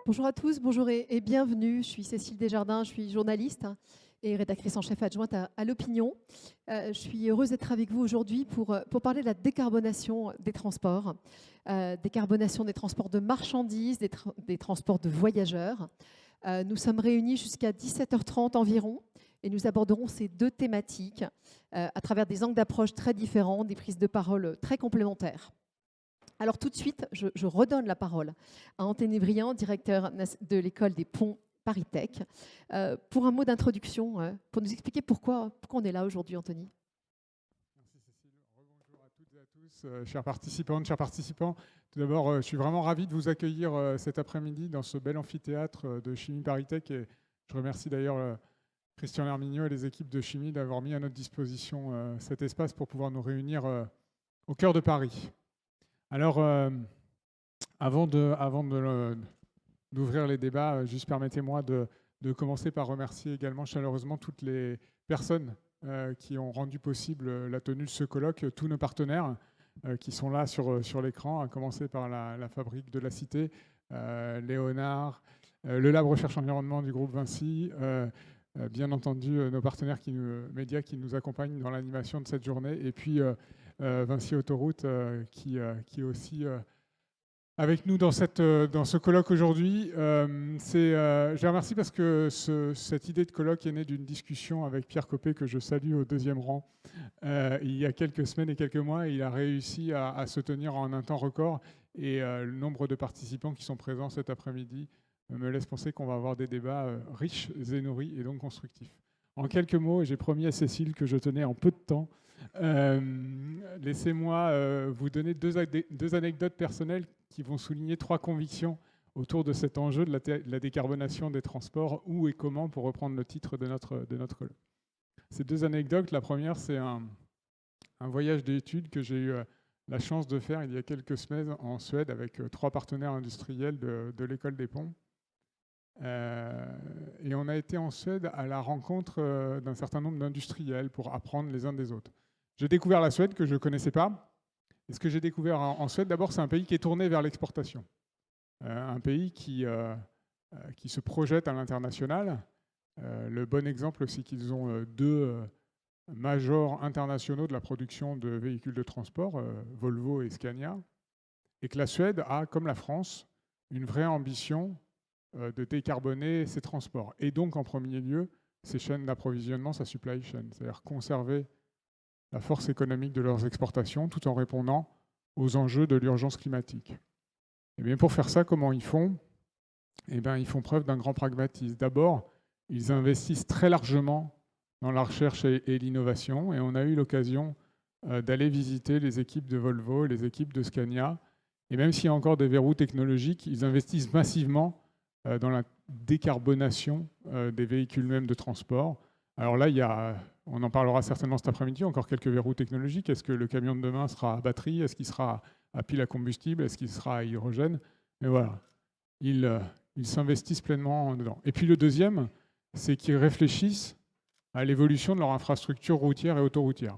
Bonjour à tous, bonjour et bienvenue. Je suis Cécile Desjardins, je suis journaliste et rédactrice en chef adjointe à l'Opinion. Je suis heureuse d'être avec vous aujourd'hui pour parler de la décarbonation des transports, décarbonation des transports de marchandises, des transports de voyageurs. Nous sommes réunis jusqu'à 17h30 environ et nous aborderons ces deux thématiques à travers des angles d'approche très différents, des prises de parole très complémentaires. Alors tout de suite, je redonne la parole à Anthony Briand, directeur de l'école des ponts ParisTech, pour un mot d'introduction, pour nous expliquer pourquoi on est là aujourd'hui, Anthony. Merci Cécile. Rebonjour à toutes et à tous, chères participantes, chers participants. Tout d'abord, je suis vraiment ravi de vous accueillir cet après-midi dans ce bel amphithéâtre de Chimie ParisTech. Et je remercie d'ailleurs Christian Lermignot et les équipes de Chimie d'avoir mis à notre disposition cet espace pour pouvoir nous réunir au cœur de Paris. Alors, avant d'ouvrir les débats, juste permettez-moi de commencer par remercier également chaleureusement toutes les personnes qui ont rendu possible la tenue de ce colloque, tous nos partenaires qui sont là sur l'écran, à commencer par la Fabrique de la Cité, Léonard, le Lab Recherche Environnement du groupe Vinci, bien entendu nos partenaires médias qui nous accompagnent dans l'animation de cette journée, et puis Vinci Autoroute qui est aussi avec nous dans ce colloque aujourd'hui. Je les remercie parce que cette idée de colloque est née d'une discussion avec Pierre Copé, que je salue au deuxième rang, il y a quelques semaines et quelques mois. Il a réussi à se tenir en un temps record, et le nombre de participants qui sont présents cet après-midi me laisse penser qu'on va avoir des débats riches et nourris et donc constructifs. En quelques mots, j'ai promis à Cécile que je tenais en peu de temps. Laissez-moi vous donner deux anecdotes personnelles qui vont souligner trois convictions autour de cet enjeu de la décarbonation des transports, où et comment, pour reprendre le titre de notre colloque. Ces deux anecdotes, la première, c'est un voyage d'études que j'ai eu la chance de faire il y a quelques semaines en Suède avec trois partenaires industriels de l'école des ponts. Et on a été en Suède à la rencontre d'un certain nombre d'industriels pour apprendre les uns des autres. J'ai découvert la Suède que je ne connaissais pas. Et ce que j'ai découvert en Suède, d'abord, c'est un pays qui est tourné vers l'exportation. Un pays qui se projette à l'international. Le bon exemple, c'est qu'ils ont deux majors internationaux de la production de véhicules de transport, Volvo et Scania. Et que la Suède a, comme la France, une vraie ambition de décarboner ses transports. Et donc, en premier lieu, ses chaînes d'approvisionnement, sa supply chain. C'est-à-dire conserver la force économique de leurs exportations tout en répondant aux enjeux de l'urgence climatique. Et bien pour faire ça, comment ils font ? Eh bien, ils font preuve d'un grand pragmatisme. D'abord, ils investissent très largement dans la recherche et l'innovation. Et on a eu l'occasion d'aller visiter les équipes de Volvo, les équipes de Scania. Et même s'il y a encore des verrous technologiques, ils investissent massivement dans la décarbonation des véhicules même de transport. Alors là, on en parlera certainement cet après-midi, encore quelques verrous technologiques. Est-ce que le camion de demain sera à batterie ? Est-ce qu'il sera à pile à combustible ? Est-ce qu'il sera à hydrogène ? Mais voilà, ils s'investissent pleinement dedans. Et puis le deuxième, c'est qu'ils réfléchissent à l'évolution de leur infrastructure routière et autoroutière.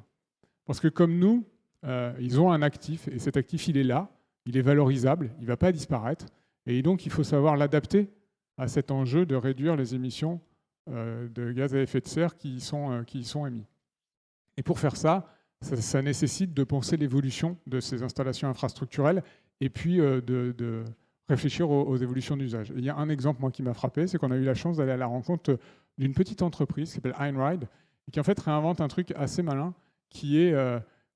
Parce que comme nous, ils ont un actif, et cet actif, il est là, il est valorisable, il ne va pas disparaître. Et donc, il faut savoir l'adapter à cet enjeu de réduire les émissions de gaz à effet de serre qui y sont émis. Et pour faire ça nécessite de penser l'évolution de ces installations infrastructurelles et puis de réfléchir aux évolutions d'usage. Il y a un exemple, moi, qui m'a frappé, c'est qu'on a eu la chance d'aller à la rencontre d'une petite entreprise qui s'appelle Einride, et qui en fait réinvente un truc assez malin, qui est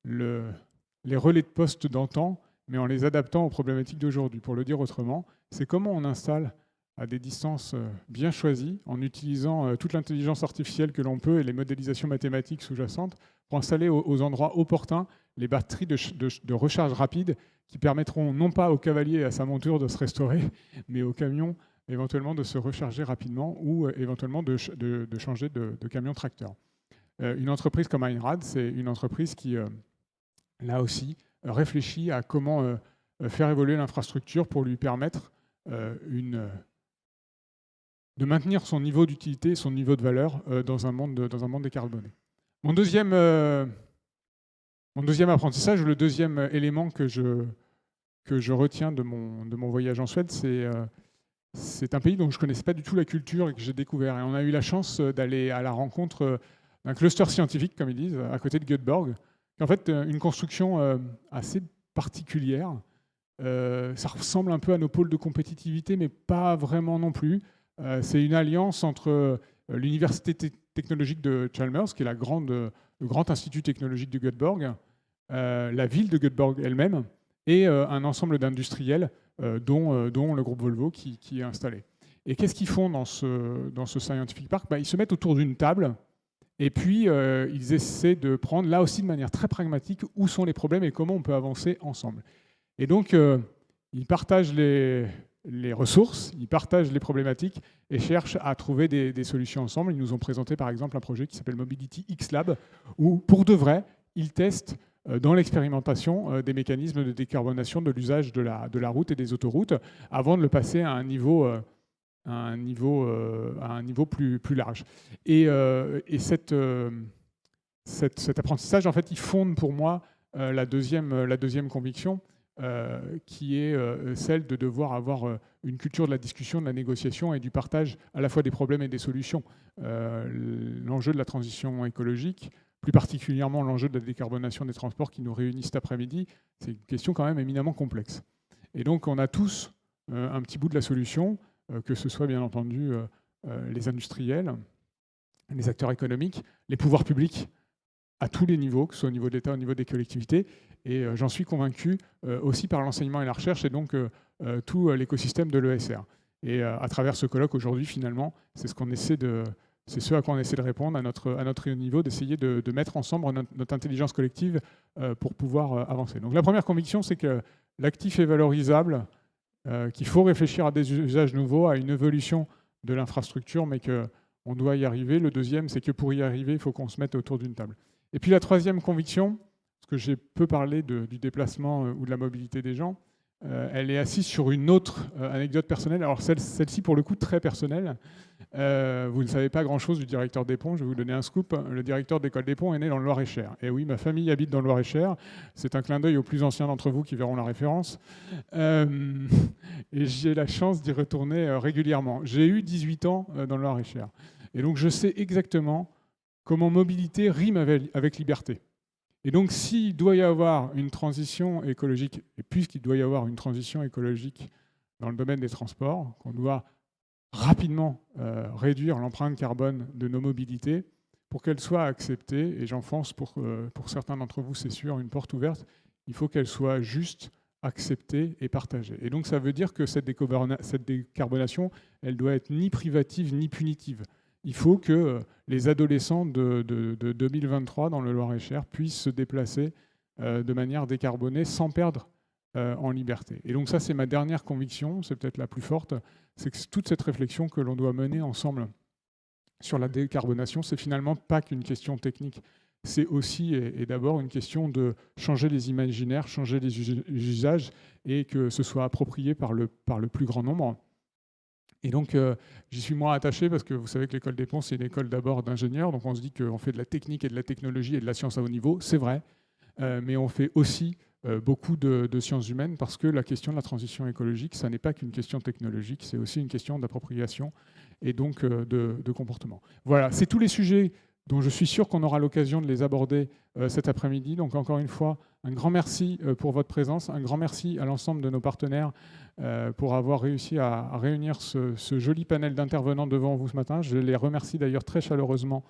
les relais de poste d'antan, mais en les adaptant aux problématiques d'aujourd'hui. Pour le dire autrement, c'est comment on installe à des distances bien choisies, en utilisant toute l'intelligence artificielle que l'on peut et les modélisations mathématiques sous-jacentes, pour installer aux endroits opportuns les batteries de recharge rapide qui permettront non pas au cavalier et à sa monture de se restaurer, mais au camion éventuellement de se recharger rapidement ou éventuellement de changer de camion tracteur. Une entreprise comme Einrad, c'est une entreprise qui, là aussi, réfléchit à comment faire évoluer l'infrastructure pour lui permettre de maintenir son niveau d'utilité, son niveau de valeur dans un monde décarboné. Mon deuxième apprentissage, le deuxième élément que je retiens de mon voyage en Suède, c'est c'est un pays dont je ne connaissais pas du tout la culture et que j'ai découvert. Et on a eu la chance d'aller à la rencontre d'un cluster scientifique, comme ils disent, à côté de Göteborg, qui est en fait une construction assez particulière. Ça ressemble un peu à nos pôles de compétitivité, mais pas vraiment non plus. C'est une alliance entre l'université technologique de Chalmers, qui est le grand institut technologique de Göteborg, la ville de Göteborg elle-même, et un ensemble d'industriels, dont le groupe Volvo qui est installé. Et qu'est-ce qu'ils font dans ce Scientific Park? Ils se mettent autour d'une table et puis ils essaient de prendre, là aussi de manière très pragmatique, où sont les problèmes et comment on peut avancer ensemble. Et donc, ils partagent les ressources, ils partagent les problématiques et cherchent à trouver des solutions ensemble. Ils nous ont présenté par exemple un projet qui s'appelle Mobility X Lab, où pour de vrai, ils testent dans l'expérimentation des mécanismes de décarbonation de l'usage de la route et des autoroutes avant de le passer à un niveau plus large. Et cet apprentissage, en fait, il fonde pour moi la deuxième conviction, qui est celle de devoir avoir une culture de la discussion, de la négociation et du partage à la fois des problèmes et des solutions. L'enjeu de la transition écologique, plus particulièrement l'enjeu de la décarbonation des transports qui nous réunit cet après-midi, c'est une question quand même éminemment complexe. Et donc on a tous un petit bout de la solution, que ce soit bien entendu les industriels, les acteurs économiques, les pouvoirs publics à tous les niveaux, que ce soit au niveau de l'État, au niveau des collectivités. Et j'en suis convaincu aussi par l'enseignement et la recherche et donc tout l'écosystème de l'ESR. Et à travers ce colloque aujourd'hui, finalement, c'est ce à quoi on essaie de répondre à notre niveau, d'essayer de mettre ensemble notre intelligence collective pour pouvoir avancer. Donc la première conviction, c'est que l'actif est valorisable, qu'il faut réfléchir à des usages nouveaux, à une évolution de l'infrastructure, mais qu'on doit y arriver. Le deuxième, c'est que pour y arriver, il faut qu'on se mette autour d'une table. Et puis la troisième conviction, parce que j'ai peu parlé du déplacement ou de la mobilité des gens, elle est assise sur une autre anecdote personnelle. Alors celle-ci, pour le coup, très personnelle. Vous ne savez pas grand-chose du directeur des ponts. Je vais vous donner un scoop. Le directeur d'école des ponts est né dans le Loir-et-Cher. Et oui, ma famille habite dans le Loir-et-Cher. C'est un clin d'œil aux plus anciens d'entre vous qui verront la référence. Et j'ai la chance d'y retourner régulièrement. J'ai eu 18 ans dans le Loir-et-Cher. Et donc je sais exactement comment mobilité rime avec liberté. Et donc, s'il doit y avoir une transition écologique, et puisqu'il doit y avoir une transition écologique dans le domaine des transports, qu'on doit rapidement réduire l'empreinte carbone de nos mobilités pour qu'elle soit acceptée, et j'enfonce pour certains d'entre vous, c'est sûr, une porte ouverte, il faut qu'elle soit juste, acceptée et partagée. Et donc, ça veut dire que cette décarbonation, elle doit être ni privative ni punitive. Il faut que les adolescents de 2023 dans le Loir-et-Cher puissent se déplacer de manière décarbonée sans perdre en liberté. Et donc ça, c'est ma dernière conviction, c'est peut-être la plus forte, c'est que toute cette réflexion que l'on doit mener ensemble sur la décarbonation, c'est finalement pas qu'une question technique. C'est aussi et d'abord une question de changer les imaginaires, changer les usages et que ce soit approprié par le plus grand nombre. Et donc, j'y suis moins attaché parce que vous savez que l'école des ponts, c'est une école d'abord d'ingénieurs. Donc, on se dit qu'on fait de la technique et de la technologie et de la science à haut niveau. C'est vrai. Mais on fait aussi beaucoup de sciences humaines parce que la question de la transition écologique, ça n'est pas qu'une question technologique. C'est aussi une question d'appropriation et donc de comportement. Voilà, c'est tous les sujets dont je suis sûr qu'on aura l'occasion de les aborder cet après-midi. Donc, encore une fois, un grand merci pour votre présence. Un grand merci à l'ensemble de nos partenaires pour avoir réussi à réunir ce joli panel d'intervenants devant vous ce matin. Je les remercie d'ailleurs très chaleureusement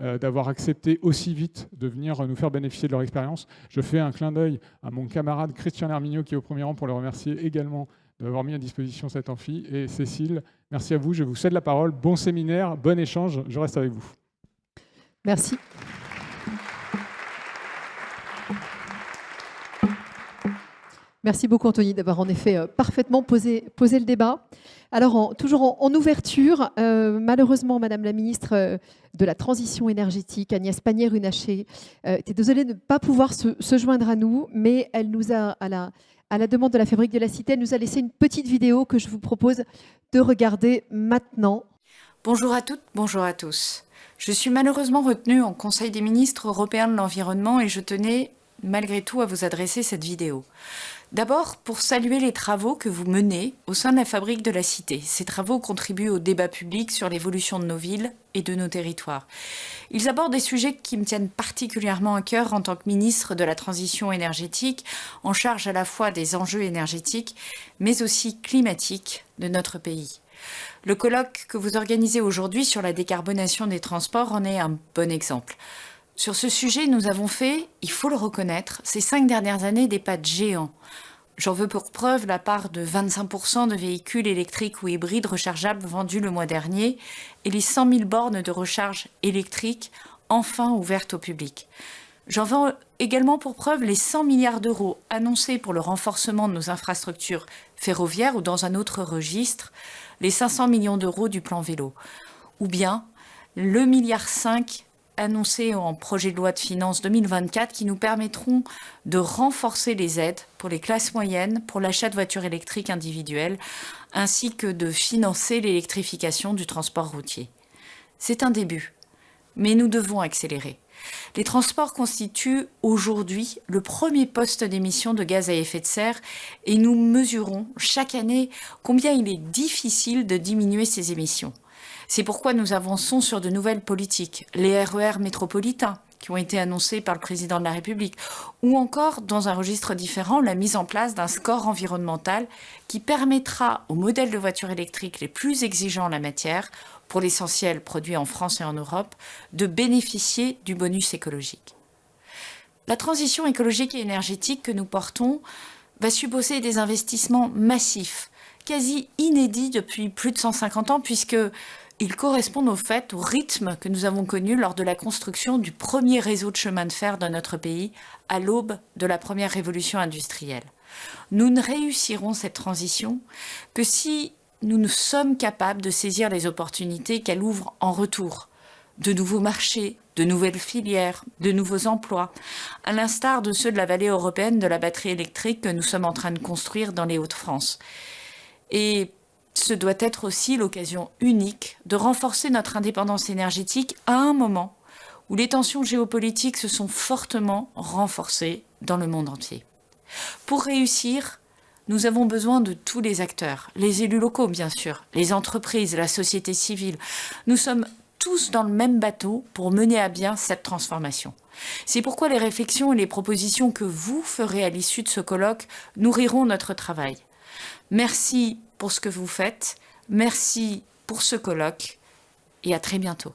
d'avoir accepté aussi vite de venir nous faire bénéficier de leur expérience. Je fais un clin d'œil à mon camarade Christian Hermignot qui est au premier rang pour le remercier également d'avoir mis à disposition cet amphi. Et Cécile, merci à vous. Je vous cède la parole. Bon séminaire, bon échange. Je reste avec vous. Merci. Merci beaucoup Anthony d'avoir en effet parfaitement posé le débat. Alors toujours en ouverture, malheureusement Madame la ministre de la Transition énergétique, Agnès Pannier-Runacher, était désolée de ne pas pouvoir se joindre à nous, mais elle nous a, à la demande de la Fabrique de la Cité, elle nous a laissé une petite vidéo que je vous propose de regarder maintenant. Bonjour à toutes, bonjour à tous. Je suis malheureusement retenue en Conseil des ministres européens de l'environnement et je tenais malgré tout à vous adresser cette vidéo. D'abord, pour saluer les travaux que vous menez au sein de la Fabrique de la Cité. Ces travaux contribuent au débat public sur l'évolution de nos villes et de nos territoires. Ils abordent des sujets qui me tiennent particulièrement à cœur en tant que ministre de la Transition énergétique, en charge à la fois des enjeux énergétiques, mais aussi climatiques de notre pays. Le colloque que vous organisez aujourd'hui sur la décarbonation des transports en est un bon exemple. Sur ce sujet, nous avons fait, il faut le reconnaître, ces 5 dernières années des pas de géants. J'en veux pour preuve la part de 25% de véhicules électriques ou hybrides rechargeables vendus le mois dernier et les 100 000 bornes de recharge électrique enfin ouvertes au public. J'en veux également pour preuve les 100 milliards d'euros annoncés pour le renforcement de nos infrastructures ferroviaires ou dans un autre registre, les 500 millions d'euros du plan vélo. Ou bien le 1,5 milliard annoncés en projet de loi de finances 2024 qui nous permettront de renforcer les aides pour les classes moyennes pour l'achat de voitures électriques individuelles ainsi que de financer l'électrification du transport routier. C'est un début, mais nous devons accélérer. Les transports constituent aujourd'hui le premier poste d'émission de gaz à effet de serre et nous mesurons chaque année combien il est difficile de diminuer ces émissions. C'est pourquoi nous avançons sur de nouvelles politiques, les RER métropolitains qui ont été annoncés par le président de la République, ou encore, dans un registre différent, la mise en place d'un score environnemental qui permettra aux modèles de voitures électriques les plus exigeants en la matière, pour l'essentiel produits en France et en Europe, de bénéficier du bonus écologique. La transition écologique et énergétique que nous portons va supposer des investissements massifs, quasi inédits depuis plus de 150 ans, puisqu'ils correspondent au rythme que nous avons connu lors de la construction du premier réseau de chemin de fer dans notre pays, à l'aube de la première révolution industrielle. Nous ne réussirons cette transition que si nous sommes capables de saisir les opportunités qu'elle ouvre en retour. De nouveaux marchés, de nouvelles filières, de nouveaux emplois, à l'instar de ceux de la vallée européenne de la batterie électrique que nous sommes en train de construire dans les Hauts-de-France. Et ce doit être aussi l'occasion unique de renforcer notre indépendance énergétique à un moment où les tensions géopolitiques se sont fortement renforcées dans le monde entier. Pour réussir, nous avons besoin de tous les acteurs, les élus locaux bien sûr, les entreprises, la société civile. Nous sommes tous dans le même bateau pour mener à bien cette transformation. C'est pourquoi les réflexions et les propositions que vous ferez à l'issue de ce colloque nourriront notre travail. Merci pour ce que vous faites, merci pour ce colloque et à très bientôt.